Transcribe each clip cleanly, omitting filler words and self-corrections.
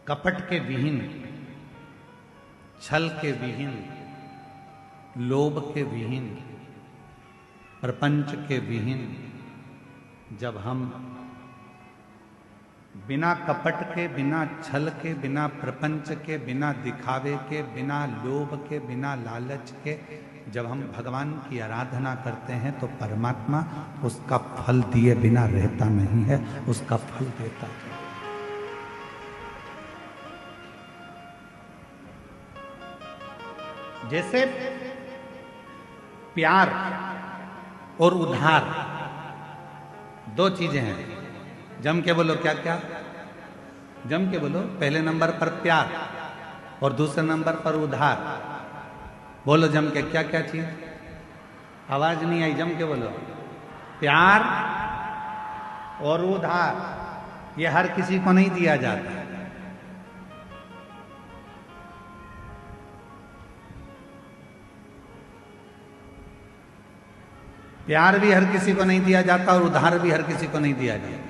कपट के विहीन, छल के विहीन, लोभ के विहीन, प्रपंच के विहीन जब हम बिना कपट के, बिना छल के, बिना प्रपंच के, बिना दिखावे के, बिना लोभ के, बिना लालच के जब हम भगवान की आराधना करते हैं तो परमात्मा उसका फल दिए बिना रहता नहीं है, उसका फल देता है। जैसे प्यार और उधार दो चीजें हैं। जम के बोलो, क्या क्या? जम के बोलो। पहले नंबर पर प्यार और दूसरे नंबर पर उधार। बोलो जम के, क्या क्या चीज? आवाज नहीं आई, जम के बोलो। प्यार और उधार, ये हर किसी को नहीं दिया जाता। प्यार भी हर किसी को नहीं दिया जाता और उधार भी हर किसी को नहीं दिया जाता।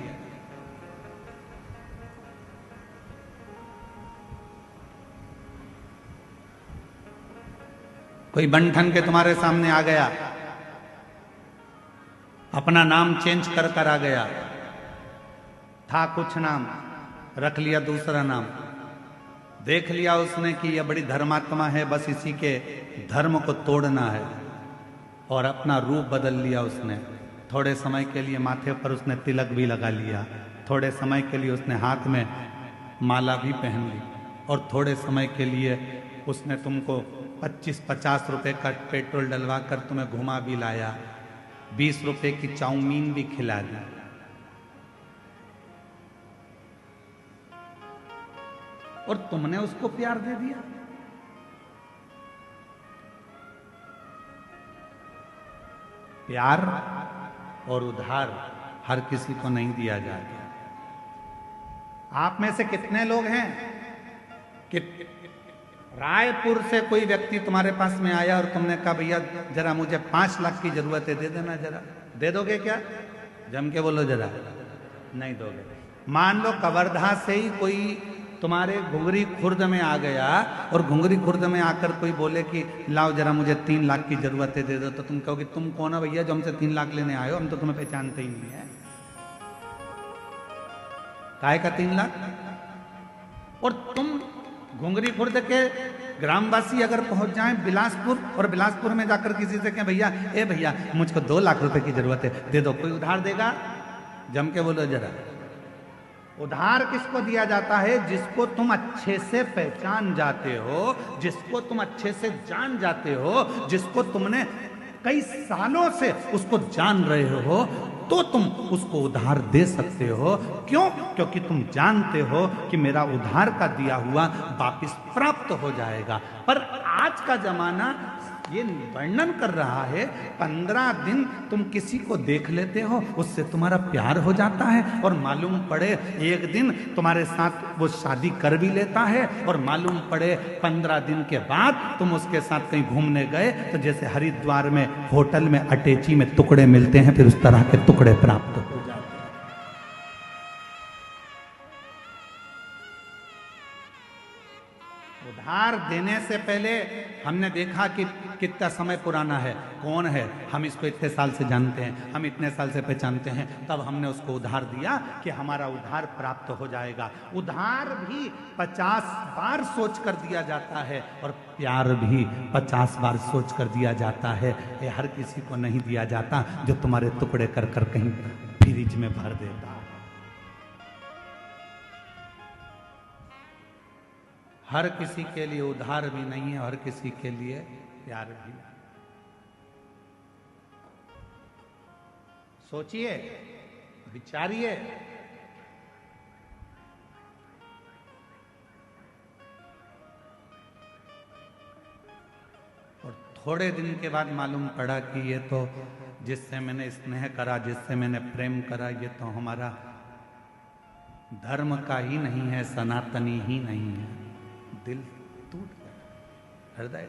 कोई बंठन के तुम्हारे सामने आ गया, अपना नाम चेंज कर कर आ गया, था कुछ नाम, रख लिया दूसरा नाम, देख लिया उसने कि यह बड़ी धर्मात्मा है, बस इसी के धर्म को तोड़ना है, और अपना रूप बदल लिया उसने। थोड़े समय के लिए माथे पर उसने तिलक भी लगा लिया, थोड़े समय के लिए उसने हाथ में माला भी पहन ली, और थोड़े समय के लिए उसने तुमको 25-50 रुपए का पेट्रोल डलवा कर तुम्हें घुमा भी लाया, 20 रुपए की चाउमीन भी खिला दी। और तुमने उसको प्यार दे दिया। प्यार और उधार हर किसी को नहीं दिया जाता। आप में से कितने लोग हैं कि रायपुर से कोई व्यक्ति तुम्हारे पास में आया और तुमने कहा भैया जरा मुझे 5 लाख की जरूरत है, दे देना जरा। दे दोगे क्या? जम के बोलो जरा। नहीं दोगे। मान लो कवर्धा से ही कोई तुम्हारे घुंगरी खुर्द में आ गया और घुंगरी खुर्द में आकर कोई बोले कि लाओ जरा मुझे 3 लाख की जरूरत है, दे दो, तो तुम कहोगे तुम कौन हो भैया जो हमसे 3 लाख लेने आए हो, हम तो तुम्हें पहचानते ही नहीं है। काहे का 3 लाख? और तुम घुंगरी खुर्द के ग्रामवासी अगर पहुंच जाएं बिलासपुर, और बिलासपुर में जाकर किसी से कहें भैया, ए भैया मुझको 2 लाख रुपए की जरूरत है, दे दो, कोई उधार देगा? जम के बोलो जरा। उधार किसको दिया जाता है? जिसको तुम अच्छे से पहचान जाते हो, जिसको तुम अच्छे से जान जाते हो, जिसको तुमने कई सालों से उसको जान रहे हो, तो तुम उसको उधार दे सकते हो। क्यों? क्योंकि तुम जानते हो कि मेरा उधार का दिया हुआ वापस प्राप्त हो जाएगा। पर आज का जमाना ये वर्णन कर रहा है, 15 दिन तुम किसी को देख लेते हो, उससे तुम्हारा प्यार हो जाता है, और मालूम पड़े एक दिन तुम्हारे साथ वो शादी कर भी लेता है, और मालूम पड़े 15 दिन के बाद तुम उसके साथ कहीं घूमने गए तो जैसे हरिद्वार में होटल में अटैची में टुकड़े मिलते हैं, फिर उस तरह के टुकड़े प्राप्त हो जाते हैं। उधार देने से पहले हमने देखा कि कितना समय पुराना है, कौन है, हम इसको इतने साल से जानते हैं, हम इतने साल से पहचानते हैं, तब हमने उसको उधार दिया कि हमारा उधार प्राप्त हो जाएगा। उधार भी 50 बार सोच कर दिया जाता है, और प्यार भी 50 बार सोच कर दिया जाता है। ये हर किसी को नहीं दिया जाता जो तुम्हारे टुकड़े कर कर कहीं फ्रिज में भर देता। हर किसी के लिए उधार भी नहीं है, हर किसी के लिए प्यार भी। सोचिए, विचारिए। और थोड़े दिन के बाद मालूम पड़ा कि ये तो जिससे मैंने स्नेह करा, जिससे मैंने प्रेम करा, ये तो हमारा धर्म का ही नहीं है, सनातनी ही नहीं है। दिल टूट गया, हृदय